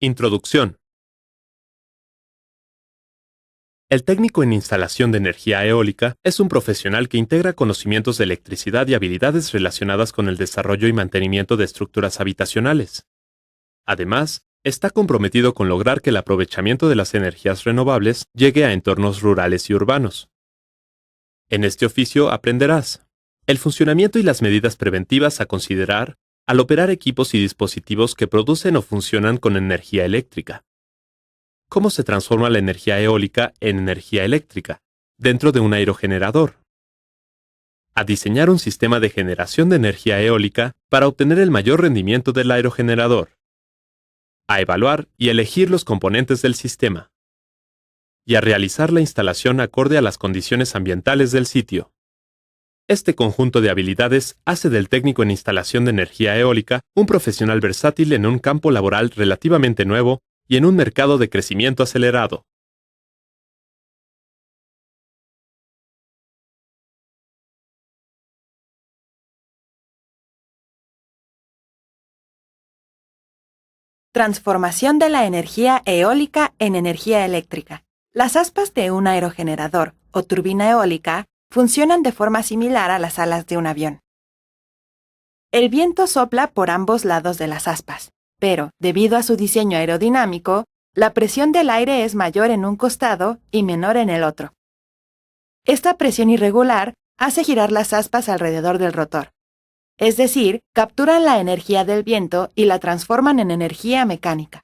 Introducción. El técnico en instalación de energía eólica es un profesional que integra conocimientos de electricidad y habilidades relacionadas con el desarrollo y mantenimiento de estructuras habitacionales. Además, está comprometido con lograr que el aprovechamiento de las energías renovables llegue a entornos rurales y urbanos. En este oficio aprenderás el funcionamiento y las medidas preventivas a considerar al operar equipos y dispositivos que producen o funcionan con energía eléctrica. ¿Cómo se transforma la energía eólica en energía eléctrica dentro de un aerogenerador? A diseñar un sistema de generación de energía eólica para obtener el mayor rendimiento del aerogenerador. A evaluar y elegir los componentes del sistema. Y a realizar la instalación acorde a las condiciones ambientales del sitio. Este conjunto de habilidades hace del técnico en instalación de energía eólica un profesional versátil en un campo laboral relativamente nuevo y en un mercado de crecimiento acelerado. Transformación de la energía eólica en energía eléctrica. Las aspas de un aerogenerador o turbina eólica funcionan de forma similar a las alas de un avión. El viento sopla por ambos lados de las aspas, pero, debido a su diseño aerodinámico, la presión del aire es mayor en un costado y menor en el otro. Esta presión irregular hace girar las aspas alrededor del rotor. Es decir, capturan la energía del viento y la transforman en energía mecánica.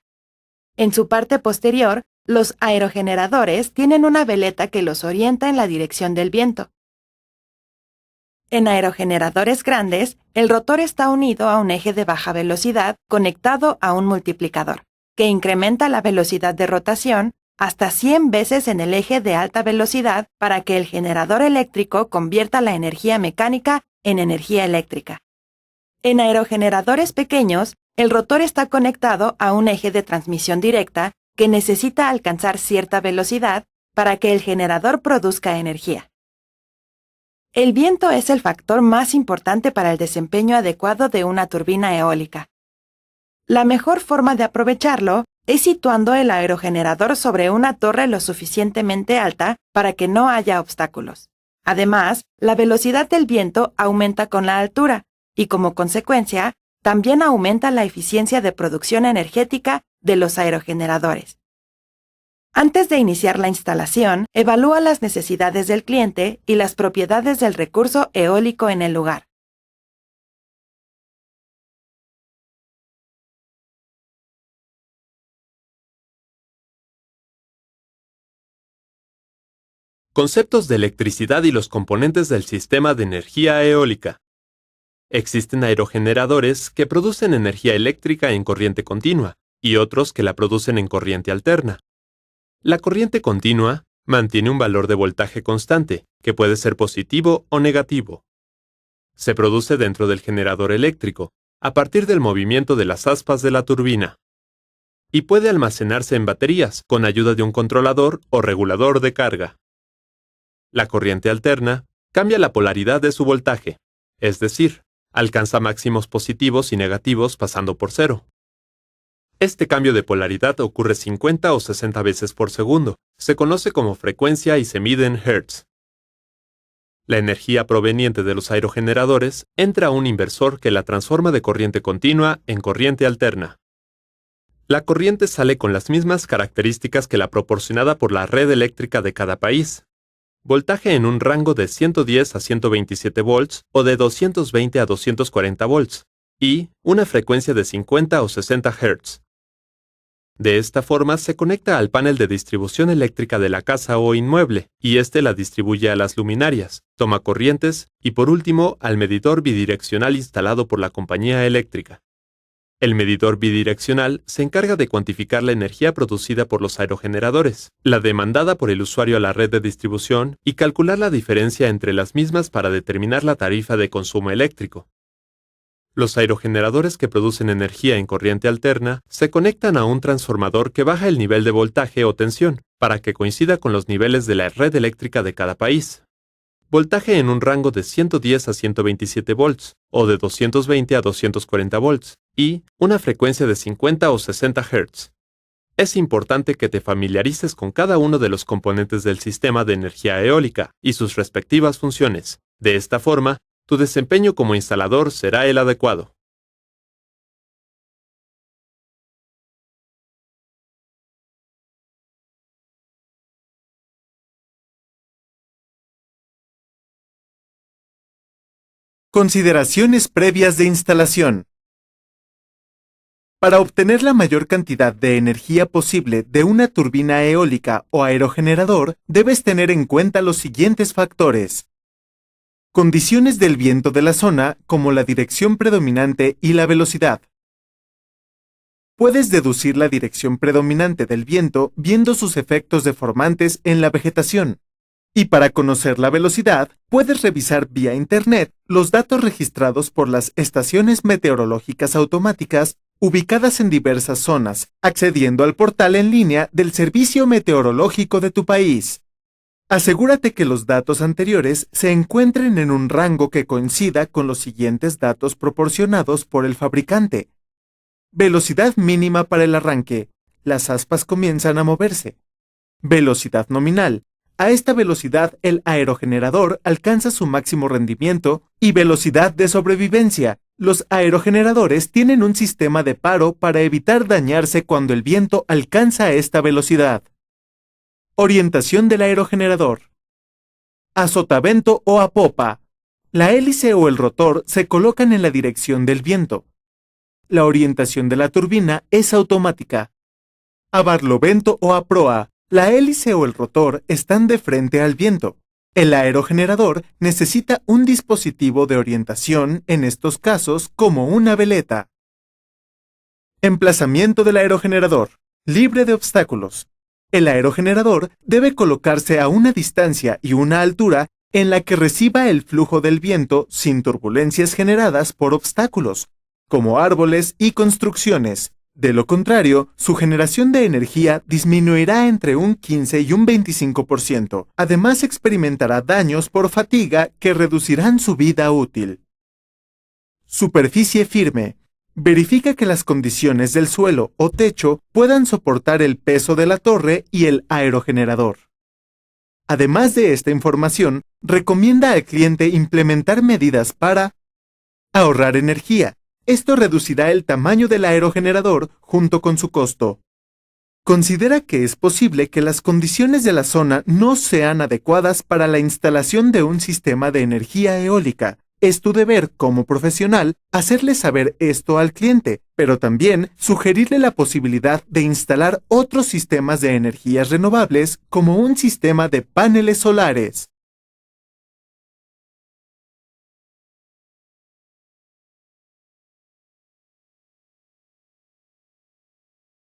En su parte posterior, los aerogeneradores tienen una veleta que los orienta en la dirección del viento. En aerogeneradores grandes, el rotor está unido a un eje de baja velocidad conectado a un multiplicador, que incrementa la velocidad de rotación hasta 100 veces en el eje de alta velocidad para que el generador eléctrico convierta la energía mecánica en energía eléctrica. En aerogeneradores pequeños, el rotor está conectado a un eje de transmisión directa que necesita alcanzar cierta velocidad para que el generador produzca energía. El viento es el factor más importante para el desempeño adecuado de una turbina eólica. La mejor forma de aprovecharlo es situando el aerogenerador sobre una torre lo suficientemente alta para que no haya obstáculos. Además, la velocidad del viento aumenta con la altura y, como consecuencia, también aumenta la eficiencia de producción energética de los aerogeneradores. Antes de iniciar la instalación, evalúa las necesidades del cliente y las propiedades del recurso eólico en el lugar. Conceptos de electricidad y los componentes del sistema de energía eólica. Existen aerogeneradores que producen energía eléctrica en corriente continua y otros que la producen en corriente alterna. La corriente continua mantiene un valor de voltaje constante, que puede ser positivo o negativo. Se produce dentro del generador eléctrico, a partir del movimiento de las aspas de la turbina. Y puede almacenarse en baterías, con ayuda de un controlador o regulador de carga. La corriente alterna cambia la polaridad de su voltaje, es decir, alcanza máximos positivos y negativos pasando por cero. Este cambio de polaridad ocurre 50 o 60 veces por segundo. Se conoce como frecuencia y se mide en hertz. La energía proveniente de los aerogeneradores entra a un inversor que la transforma de corriente continua en corriente alterna. La corriente sale con las mismas características que la proporcionada por la red eléctrica de cada país. Voltaje en un rango de 110 a 127 volts o de 220 a 240 volts, y una frecuencia de 50 o 60 Hz. De esta forma se conecta al panel de distribución eléctrica de la casa o inmueble, y éste la distribuye a las luminarias, toma corrientes y por último al medidor bidireccional instalado por la compañía eléctrica. El medidor bidireccional se encarga de cuantificar la energía producida por los aerogeneradores, la demandada por el usuario a la red de distribución y calcular la diferencia entre las mismas para determinar la tarifa de consumo eléctrico. Los aerogeneradores que producen energía en corriente alterna se conectan a un transformador que baja el nivel de voltaje o tensión para que coincida con los niveles de la red eléctrica de cada país. Voltaje en un rango de 110 a 127 volts o de 220 a 240 volts y una frecuencia de 50 o 60 Hz. Es importante que te familiarices con cada uno de los componentes del sistema de energía eólica y sus respectivas funciones. De esta forma, tu desempeño como instalador será el adecuado. Consideraciones previas de instalación. Para obtener la mayor cantidad de energía posible de una turbina eólica o aerogenerador, debes tener en cuenta los siguientes factores. Condiciones del viento de la zona, como la dirección predominante y la velocidad. Puedes deducir la dirección predominante del viento viendo sus efectos deformantes en la vegetación. Y para conocer la velocidad, puedes revisar vía Internet los datos registrados por las estaciones meteorológicas automáticas ubicadas en diversas zonas, accediendo al portal en línea del Servicio Meteorológico de tu país. Asegúrate que los datos anteriores se encuentren en un rango que coincida con los siguientes datos proporcionados por el fabricante. Velocidad mínima para el arranque. Las aspas comienzan a moverse. Velocidad nominal. A esta velocidad el aerogenerador alcanza su máximo rendimiento. Y velocidad de sobrevivencia. Los aerogeneradores tienen un sistema de paro para evitar dañarse cuando el viento alcanza esta velocidad. Orientación del aerogenerador. A sotavento o a popa. La hélice o el rotor se colocan en la dirección del viento. La orientación de la turbina es automática. A barlovento o a proa. La hélice o el rotor están de frente al viento. El aerogenerador necesita un dispositivo de orientación, en estos casos, como una veleta. Emplazamiento del aerogenerador. Libre de obstáculos. El aerogenerador debe colocarse a una distancia y una altura en la que reciba el flujo del viento sin turbulencias generadas por obstáculos, como árboles y construcciones. De lo contrario, su generación de energía disminuirá entre un 15 y un 25%. Además, experimentará daños por fatiga que reducirán su vida útil. Superficie firme. Verifica que las condiciones del suelo o techo puedan soportar el peso de la torre y el aerogenerador. Además de esta información, recomienda al cliente implementar medidas para ahorrar energía. Esto reducirá el tamaño del aerogenerador junto con su costo. Considera que es posible que las condiciones de la zona no sean adecuadas para la instalación de un sistema de energía eólica. Es tu deber, como profesional, hacerle saber esto al cliente, pero también sugerirle la posibilidad de instalar otros sistemas de energías renovables como un sistema de paneles solares.